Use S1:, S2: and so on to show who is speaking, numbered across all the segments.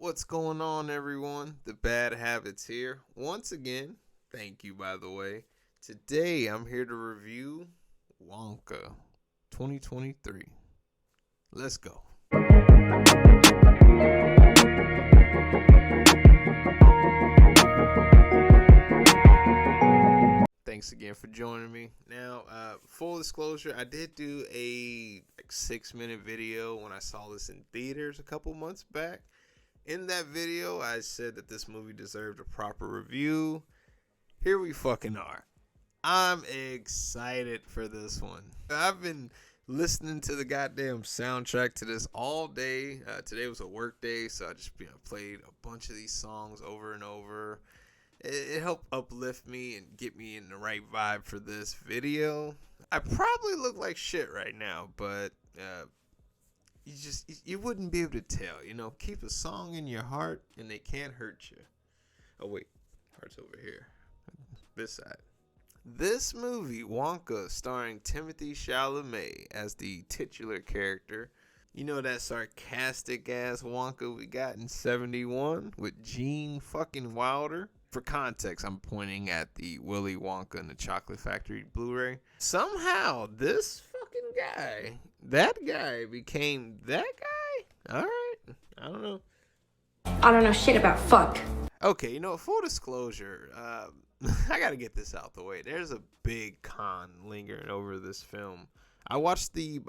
S1: What's going on, everyone? The Bad Habits here. Once again, thank you, by the way. Today, I'm here to review WONKA 2023. Let's go. Thanks again for joining me. Now, full disclosure, I did do a 6-minute video when I saw this in theaters a couple months back. In that video, I said that this movie deserved a proper review. Here we fucking are. I'm excited for this one. I've been listening to the goddamn soundtrack to this all day. Today was a work day, so I just played a bunch of these songs over and over. It helped uplift me and get me in the right vibe for this video. I probably look like shit right now, but you wouldn't be able to tell. Keep a song in your heart and they can't hurt you. Oh wait, heart's over here, this side. This movie, WONKA, starring Timothée Chalamet as the titular character. You know that sarcastic ass Wonka we got in 71 with Gene fucking Wilder? For context, I'm pointing at the Willy Wonka and the Chocolate Factory Blu-ray. Somehow, this fucking guy, that guy became that guy? Alright, I don't know.
S2: I don't know shit about fuck.
S1: Okay, full disclosure, I gotta get this out the way. There's a big con lingering over this film. I watched the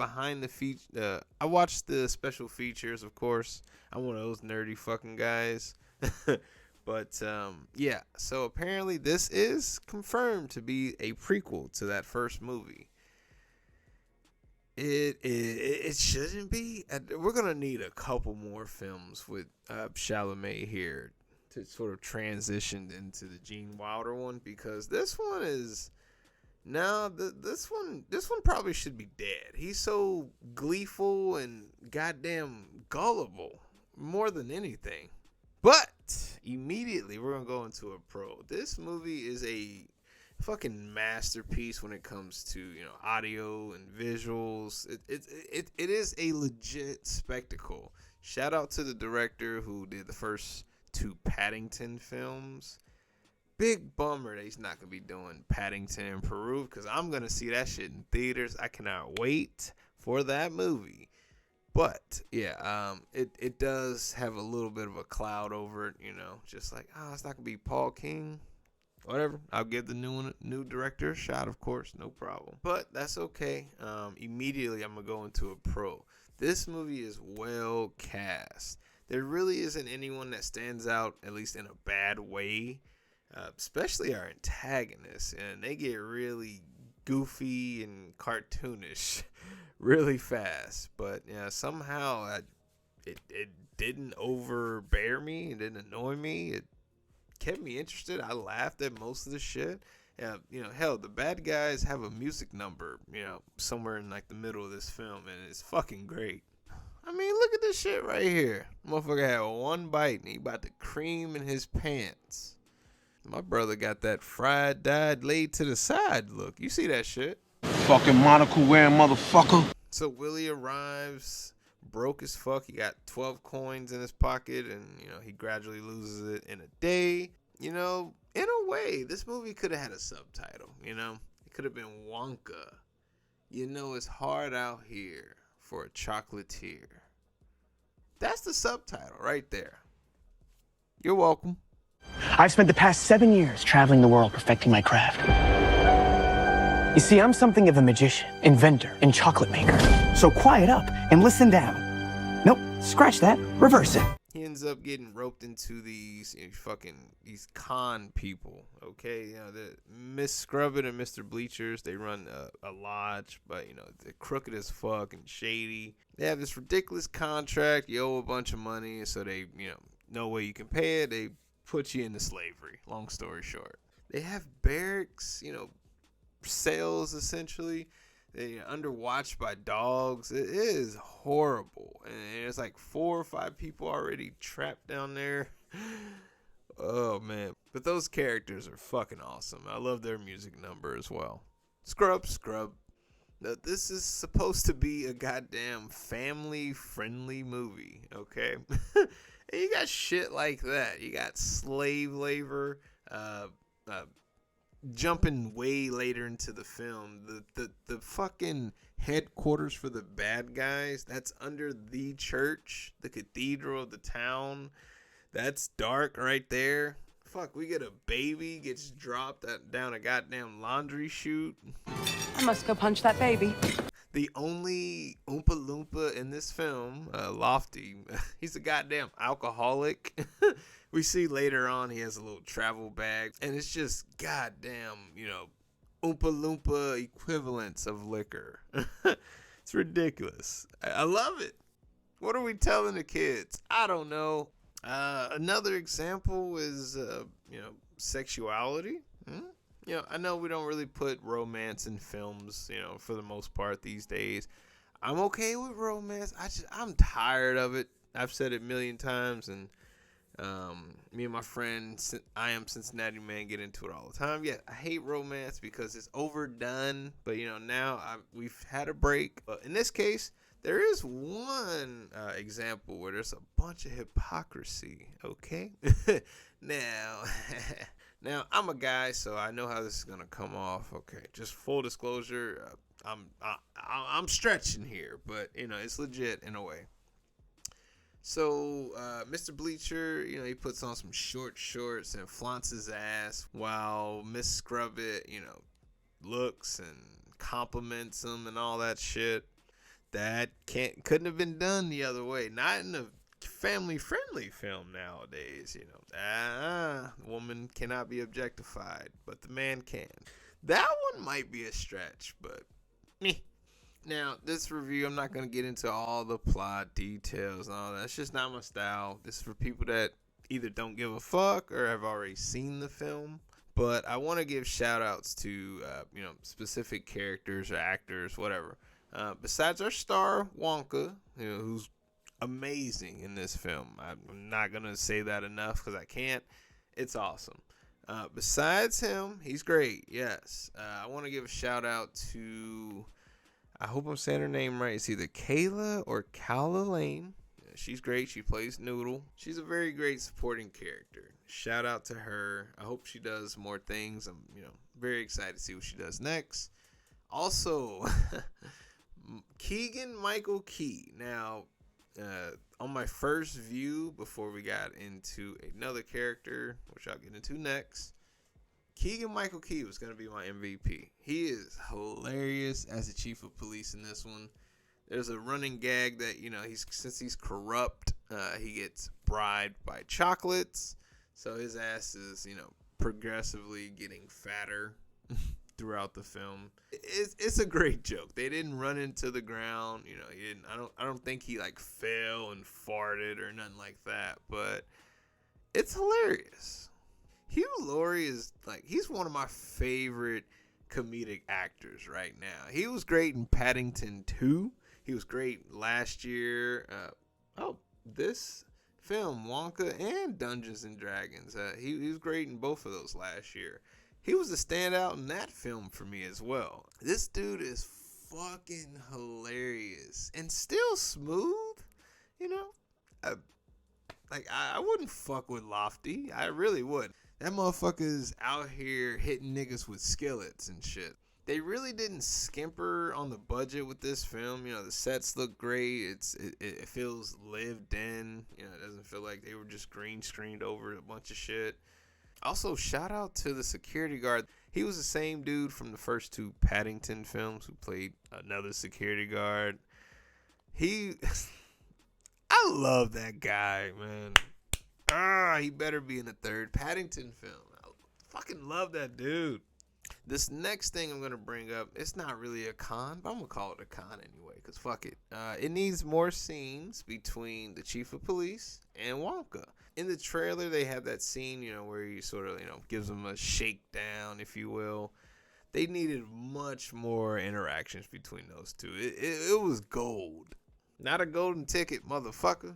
S1: I watched the special features, of course. I'm one of those nerdy fucking guys. But, yeah, so apparently this is confirmed to be a prequel to that first movie. It shouldn't be. We're going to need a couple more films with Chalamet here to sort of transition into the Gene Wilder one, because this one is... Now, this one probably should be dead. He's so gleeful and goddamn gullible, more than anything. But immediately we're gonna go into a pro. This movie is a fucking masterpiece when it comes to audio and visuals. It is a legit spectacle. Shout out to the director who did the first 2 Paddington films. Big bummer that he's not gonna be doing Paddington in Peru, because I'm gonna see that shit in theaters. I cannot wait for that movie. But yeah, it does have a little bit of a cloud over it, just like, it's not gonna be Paul King, whatever. I'll give the new director a shot, of course, no problem. But that's okay. Immediately I'm gonna go into a pro. This movie is well cast. There really isn't anyone that stands out, at least in a bad way. Especially our antagonists, and they get really goofy and cartoonish really fast. But somehow it didn't overbear me. It didn't annoy me. It kept me interested. I laughed at most of the shit. Hell, the bad guys have a music number, somewhere in like the middle of this film, and it's fucking great. I mean, look at this shit right here. Motherfucker had one bite and he about to cream in his pants. My brother got that fried, dyed, laid to the side look. You see that shit?
S3: Fucking monocle wearing motherfucker.
S1: So Willie arrives, broke as fuck. He got 12 coins in his pocket, and he gradually loses it in a day. In a way, this movie could have had a subtitle. It could have been WONKA. It's hard out here for a chocolatier. That's the subtitle right there. You're welcome.
S4: I've spent the past 7 years traveling the world perfecting my craft. You see, I'm something of a magician, inventor, and chocolate maker. So quiet up and listen down. Nope, scratch that, reverse it.
S1: He ends up getting roped into these con people, okay? The Miss Scrubbit and Mr. Bleachers, they run a lodge, but, they're crooked as fuck and shady. They have this ridiculous contract. You owe a bunch of money, so they, no way you can pay it. They put you into slavery, long story short. They have barracks, cells essentially. They're underwatched by dogs. It is horrible. And there's like 4 or 5 people already trapped down there. Oh man. But those characters are fucking awesome. I love their music number as well. Scrub. Now, this is supposed to be a goddamn family-friendly movie, okay? And you got shit like that. You got slave labor, jumping way later into the film. The fucking headquarters for the bad guys, that's under the church, the cathedral of the town. That's dark right there. Fuck, we get a baby gets dropped down a goddamn laundry chute.
S5: I must go punch that baby.
S1: The only Oompa Loompa in this film, Lofty, he's a goddamn alcoholic. We see later on he has a little travel bag, and it's just goddamn, Oompa Loompa equivalents of liquor. It's ridiculous. I love it. What are we telling the kids? I don't know. Another example is, sexuality. I know we don't really put romance in films, for the most part these days. I'm okay with romance. I'm tired of it. I've said it a million times, and me and my friend, I Am Cincinnati Man, get into it all the time. Yeah, I hate romance because it's overdone, but, now we've had a break. But in this case, there is one example where there's a bunch of hypocrisy, okay? Now, I'm a guy, so I know how this is gonna come off. Okay, just full disclosure, I'm stretching here, but it's legit in a way. So, Mr. Bleacher, he puts on some short shorts and flaunts his ass while Miss Scrubbit, looks and compliments him and all that shit. That couldn't have been done the other way. Not in a family-friendly film nowadays, the woman cannot be objectified, but the man can. That one might be a stretch, but meh. Now, this review, I'm not going to get into all the plot details and all that. It's just not my style. This is for people that either don't give a fuck or have already seen the film. But I want to give shout-outs to, specific characters or actors, whatever. Besides our star, Wonka, who's amazing in this film. I'm not going to say that enough because I can't. It's awesome. Besides him, he's great, yes. I want to give a shout-out to, I hope I'm saying her name right. It's either Kayla or Kala Lane. She's great. She plays Noodle. She's a very great supporting character. Shout out to her. I hope she does more things. I'm, very excited to see what she does next. Also, Keegan-Michael Key. Now, on my first view, before we got into another character, which I'll get into next, Keegan-Michael Key was going to be my MVP. He is hilarious as the chief of police in this one. There's a running gag that, since he's corrupt, he gets bribed by chocolates. So his ass is, progressively getting fatter throughout the film. It's a great joke. They didn't run into the ground. He didn't. I don't think he fell and farted or nothing like that. But it's hilarious. Hugh Laurie is he's one of my favorite comedic actors right now. He was great in Paddington 2. He was great last year. This film, Wonka and Dungeons and Dragons. He was great in both of those last year. He was a standout in that film for me as well. This dude is fucking hilarious and still smooth. I wouldn't fuck with Lofty. I really would. That motherfucker's out here hitting niggas with skillets and shit. They really didn't skimper on the budget with this film. The sets look great. It feels lived in. It doesn't feel like they were just green screened over a bunch of shit. Also, shout out to the security guard. He was the same dude from the first two Paddington films who played another security guard. I love that guy, man. He better be in the third Paddington film. I fucking love that dude. This next thing I'm going to bring up, it's not really a con, but I'm going to call it a con anyway, because fuck it. It needs more scenes between the chief of police and Wonka. In the trailer, they have that scene, where he sort of, gives them a shakedown, if you will. They needed much more interactions between those two. It was gold. Not a golden ticket, motherfucker.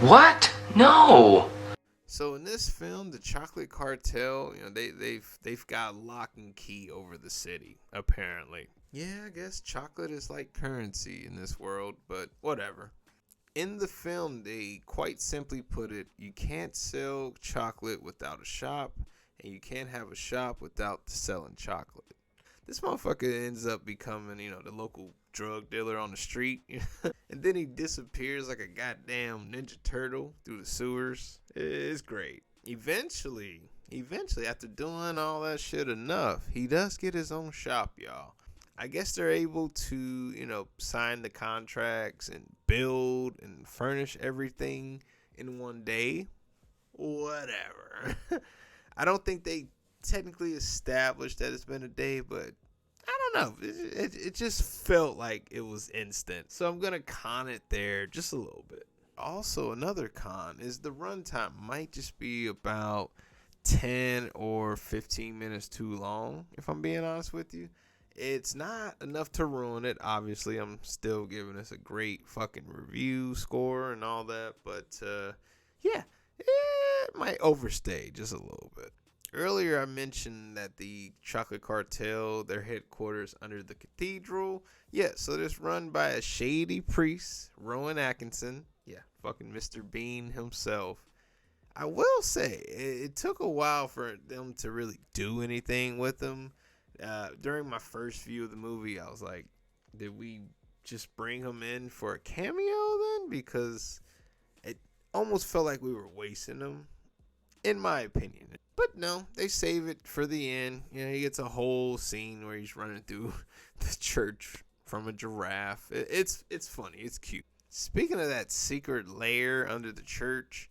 S6: What? No.
S1: So in this film, the Chocolate Cartel, they've got lock and key over the city, apparently. Yeah, I guess chocolate is like currency in this world, but whatever. In the film, they quite simply put it, you can't sell chocolate without a shop, and you can't have a shop without selling chocolate. This motherfucker ends up becoming, the local drug dealer on the street. And then he disappears like a goddamn Ninja Turtle through the sewers. It's great. Eventually, after doing all that shit enough, he does get his own shop, y'all. I guess they're able to, sign the contracts and build and furnish everything in one day. Whatever. I don't think they technically established that it's been a day, but I don't know. It just felt like it was instant. So I'm going to con it there just a little bit. Also, another con is the runtime might just be about 10 or 15 minutes too long, if I'm being honest with you. It's not enough to ruin it. Obviously, I'm still giving this a great fucking review score and all that. But, yeah, it might overstay just a little bit. Earlier, I mentioned that the Chocolate Cartel, their headquarters under the cathedral. Yeah, so it's run by a shady priest, Rowan Atkinson. Yeah, fucking Mr. Bean himself. I will say, it took a while for them to really do anything with him. During my first view of the movie, I was like, did we just bring him in for a cameo then? Because it almost felt like we were wasting him, in my opinion. But no, they save it for the end. He gets a whole scene where he's running through the church from a giraffe. It's funny. It's cute. Speaking of that secret lair under the church,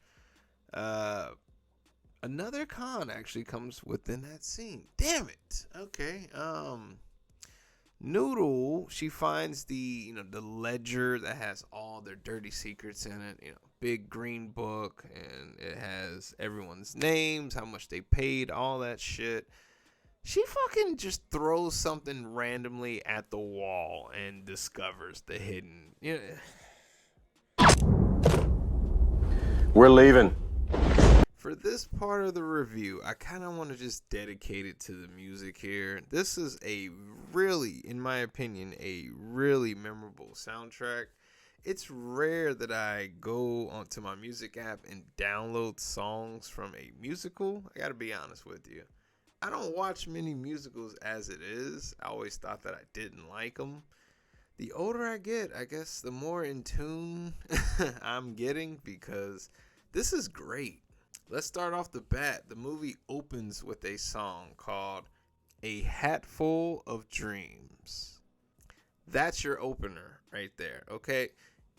S1: another con actually comes within that scene. Damn it. Okay. Noodle, she finds the ledger that has all their dirty secrets in it. Big green book, and it has everyone's names, how much they paid, all that shit. She fucking just throws something randomly at the wall and discovers the hidden.
S3: We're leaving.
S1: For this part of the review, I kind of want to just dedicate it to the music here. This is in my opinion, a really memorable soundtrack. It's rare that I go onto my music app and download songs from a musical. I gotta be honest with you. I don't watch many musicals as it is. I always thought that I didn't like them. The older I get, I guess the more in tune I'm getting, because this is great. Let's start off the bat. The movie opens with a song called A Hatful of Dreams. That's your opener right there, okay?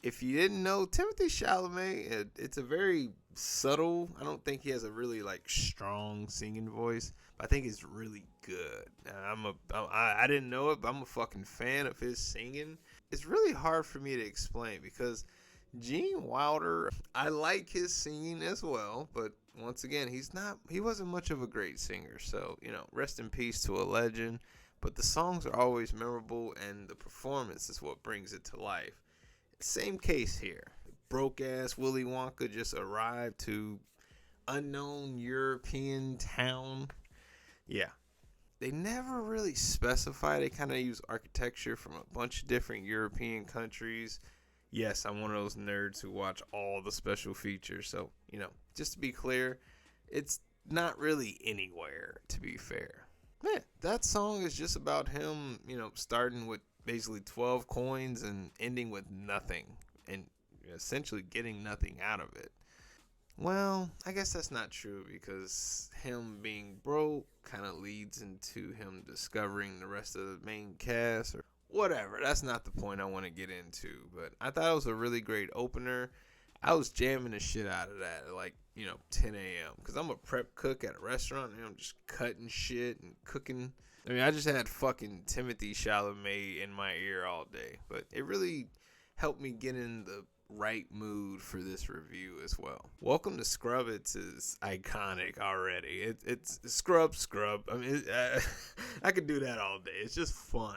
S1: If you didn't know, Timothée Chalamet, it's a very subtle, I don't think he has a really strong singing voice, but I think it's really good. I didn't know it, but I'm a fucking fan of his singing. It's really hard for me to explain because Gene Wilder, I like his singing as well, but once again, he wasn't much of a great singer. So, rest in peace to a legend. But the songs are always memorable, and the performance is what brings it to life. Same case here. Broke-ass Willy Wonka just arrived to unknown European town. Yeah. They never really specify. They kind of use architecture from a bunch of different European countries. Yes, I'm one of those nerds who watch all the special features. So, just to be clear, it's not really anywhere, to be fair. Man, that song is just about him, starting with basically 12 coins and ending with nothing. And essentially getting nothing out of it. Well, I guess that's not true because him being broke kind of leads into him discovering the rest of the main cast or whatever. That's not the point I want to get into. But I thought it was a really great opener. I was jamming the shit out of that at 10 a.m. because I'm a prep cook at a restaurant and I'm just cutting shit and cooking. I just had fucking Timothée Chalamet in my ear all day. But it really helped me get in the right mood for this review as well. Welcome to Scrub. It's iconic already. It's Scrub. I could do that all day. It's just fun.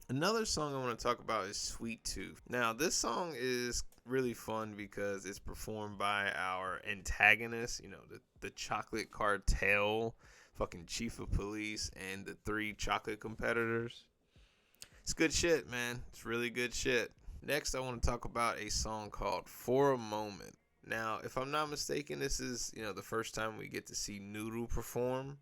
S1: Another song I want to talk about is Sweet Tooth. Now, this song is really fun because it's performed by our antagonist, the Chocolate Cartel, fucking chief of police, and the 3 chocolate competitors. It's good shit, man. It's really good shit. Next, I want to talk about a song called For a Moment. Now, if I'm not mistaken, this is, the first time we get to see Noodle perform.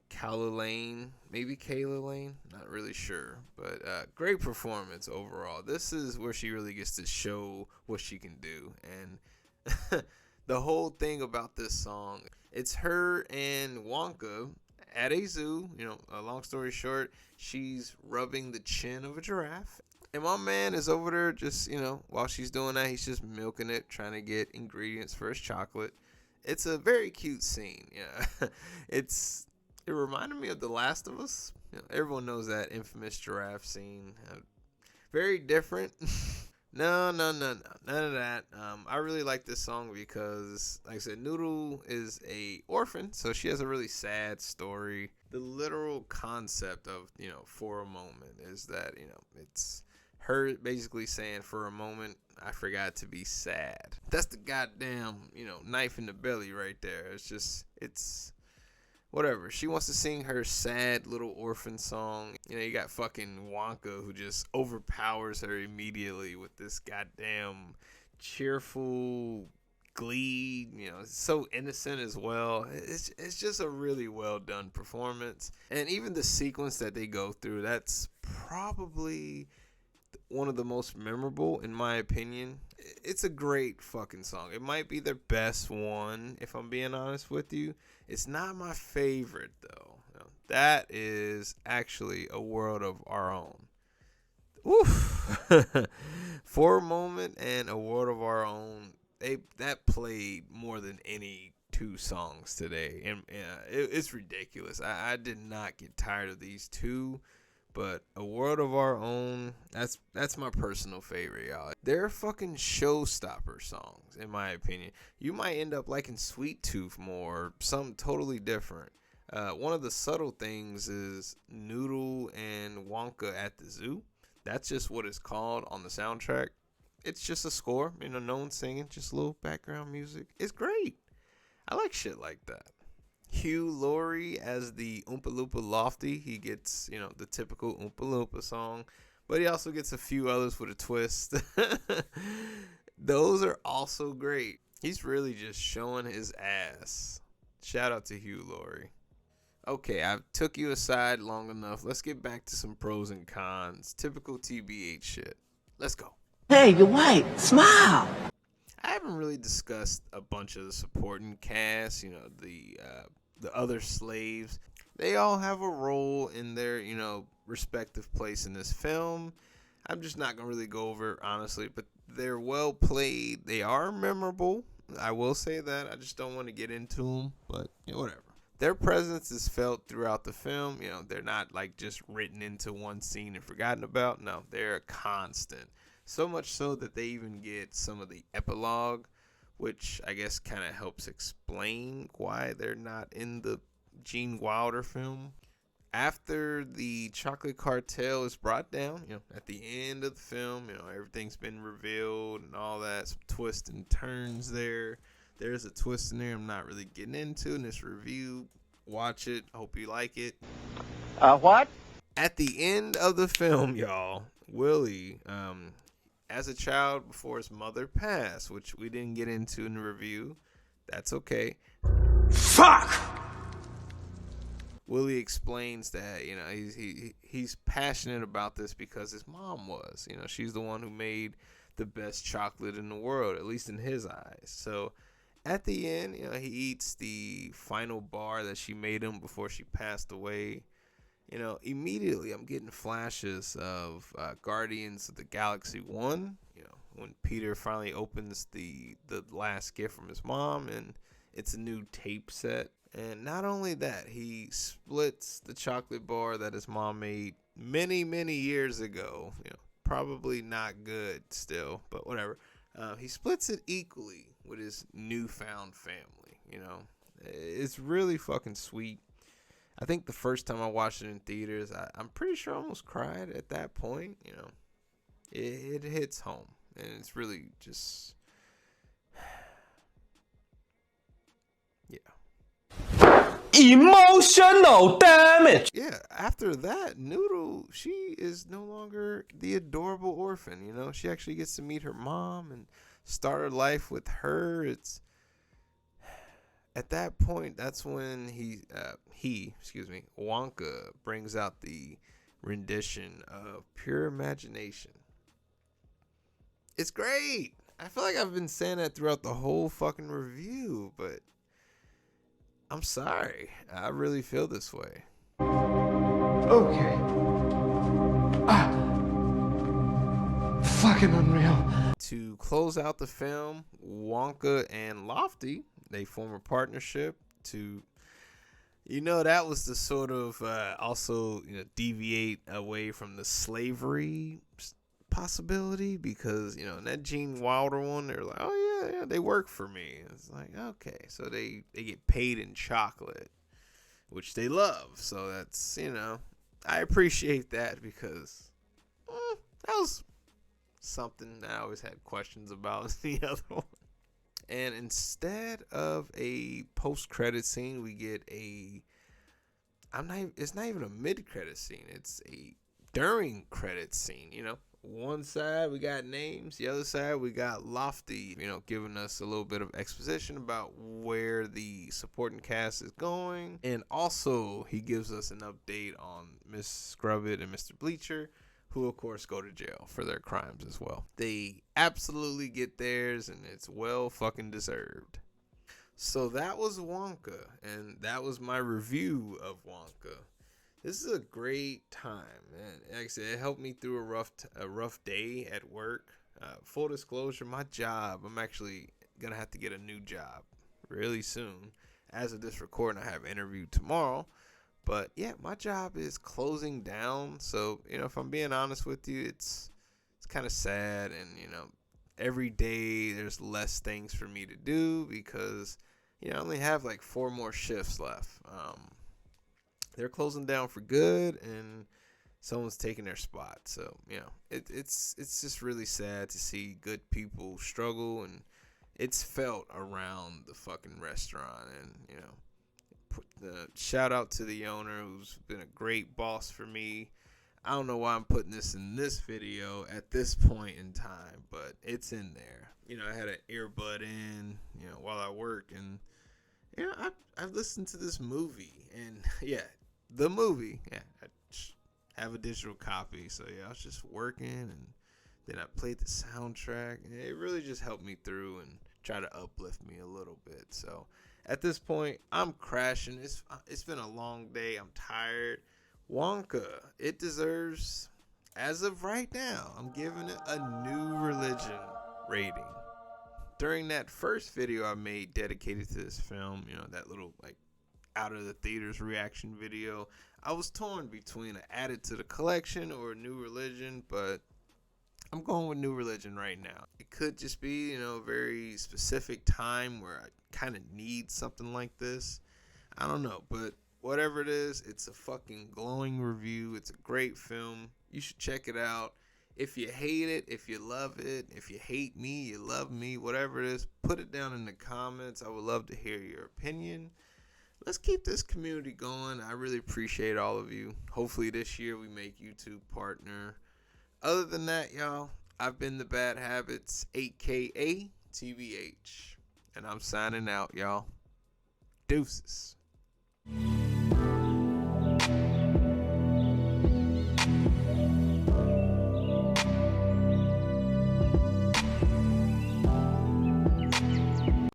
S1: Kayla Lane, maybe Kayla Lane, not really sure, but great performance overall. This is where she really gets to show what she can do, and the whole thing about this song, it's her and WONKA at a zoo. A long story short, she's rubbing the chin of a giraffe, and my man is over there just, while she's doing that, he's just milking it, trying to get ingredients for his chocolate. It's a very cute scene. Yeah, It reminded me of The Last of Us. Everyone knows that infamous giraffe scene. Very different. No, none of that. I really like this song because, like I said, Noodle is a orphan, so she has a really sad story. The literal concept of, For a Moment is that, it's her basically saying, for a moment, I forgot to be sad. That's the goddamn, knife in the belly right there. It's whatever. She wants to sing her sad little orphan song. You got fucking WONKA who just overpowers her immediately with this goddamn cheerful glee. It's so innocent as well. It's just a really well done performance. And even the sequence that they go through, that's probably one of the most memorable in my opinion. It's a great fucking song. It might be their best one, if I'm being honest with you. It's not my favorite though. That is actually A World of Our Own. Oof. For a Moment and A World of Our Own, that played more than any two songs today, and it's ridiculous. I did not get tired of these two. But A World of Our Own, that's my personal favorite, y'all. They're fucking showstopper songs, in my opinion. You might end up liking Sweet Tooth more, or something totally different. One of the subtle things is Noodle and WONKA at the zoo. That's just what it's called on the soundtrack. It's just a score, no one singing, just a little background music. It's great. I like shit like that. Hugh Laurie as the Oompa Loompa Lofty. He gets, the typical Oompa Loompa song, but he also gets a few others with a twist. Those are also great. He's really just showing his ass. Shout out to Hugh Laurie. Okay, I took you aside long enough. Let's get back to some pros and cons. Typical TBH shit. Let's go.
S7: Hey, you're white. Smile.
S1: I haven't really discussed a bunch of the supporting cast, the other slaves. They all have a role in their, respective place in this film. I'm just not going to really go over it, honestly, but they're well played. They are memorable. I will say that. I just don't want to get into them, but whatever. Their presence is felt throughout the film. They're not like just written into one scene and forgotten about. No, they're a constant. So much so that they even get some of the epilogue, which I guess kind of helps explain why they're not in the Gene Wilder film. After the chocolate cartel is brought down, at the end of the film, everything's been revealed and all that. Some twists and turns there. There's a twist in there I'm not really getting into in this review. Watch it. Hope you like it.
S7: What?
S1: At the end of the film, y'all, Willie, as a child before his mother passed, which we didn't get into in the review. That's okay.
S7: Fuck!
S1: Willie explains that, he's passionate about this because his mom was. She's the one who made the best chocolate in the world, at least in his eyes. So at the end, he eats the final bar that she made him before she passed away. Immediately I'm getting flashes of Guardians of the Galaxy 1, when Peter finally opens the last gift from his mom, and it's a new tape set. And not only that, he splits the chocolate bar that his mom made many, many years ago. Probably not good still, but whatever. He splits it equally with his newfound family. It's really fucking sweet. I think the first time I watched it in theaters, I'm pretty sure I almost cried at that point. It hits home, and it's really just, yeah.
S8: Emotional damage.
S1: Yeah, after that, Noodle, she is no longer the adorable orphan, you know? She actually gets to meet her mom and start her life with her. It's at that point, that's when Wonka brings out the rendition of Pure Imagination. It's great. I feel like I've been saying that throughout the whole fucking review, but I'm sorry. I really feel this way.
S8: Okay. Fucking unreal.
S1: To close out the film, Wonka and Lofty, they form a partnership to, that was the sort of also, deviate away from the slavery possibility, because, in that Gene Wilder one, they're like, oh yeah, they work for me. It's like, okay, so they get paid in chocolate, which they love. So that's, I appreciate that, because that was something that I always had questions about the other one. And instead of a post-credit scene, we get it's not even a mid-credit scene. It's a during credit scene, One side we got names, the other side we got Lofty, giving us a little bit of exposition about where the supporting cast is going. And also he gives us an update on Miss Scrubbit and Mr. Bleacher, who of course go to jail for their crimes as well. They absolutely get theirs, and it's well fucking deserved. So that was Wonka, and that was my review of Wonka. This is a great time, man. Like I said, it helped me through a rough day at work. Full disclosure, my job, I'm actually gonna have to get a new job really soon. As of this recording, I have an interview tomorrow. But yeah, my job is closing down. So, if I'm being honest with you, it's kind of sad. And, every day there's less things for me to do, because, I only have like 4 more shifts left. They're closing down for good, and someone's taking their spot. So, it's just really sad to see good people struggle, and it's felt around the fucking restaurant. And, shout out to the owner, who's been a great boss for me. I don't know why I'm putting this in this video at this point in time, but it's in there. I had an earbud in, while I work, and I've listened to this movie, and the movie. I have a digital copy, so I was just working, and then I played the soundtrack, and it really just helped me through and try to uplift me a little bit. So at this point, I'm crashing. It's been a long day. I'm tired. Wonka, it deserves, as of right now, I'm giving it a new religion rating. During that first video I made dedicated to this film, that little out of the theaters reaction video, I was torn between an added to the collection or a new religion, but I'm going with new religion right now. It could just be, a very specific time where I kind of need something like this. I don't know, but whatever it is, it's a fucking glowing review. It's a great film. You should check it out. If you hate it, if you love it, if you hate me, you love me, whatever it is, put it down in the comments. I would love to hear your opinion. Let's keep this community going. I really appreciate all of you. Hopefully this year we make YouTube partner. Other than that, y'all, I've been the Bad Habits, aka TBH, and I'm signing out, y'all. Deuces.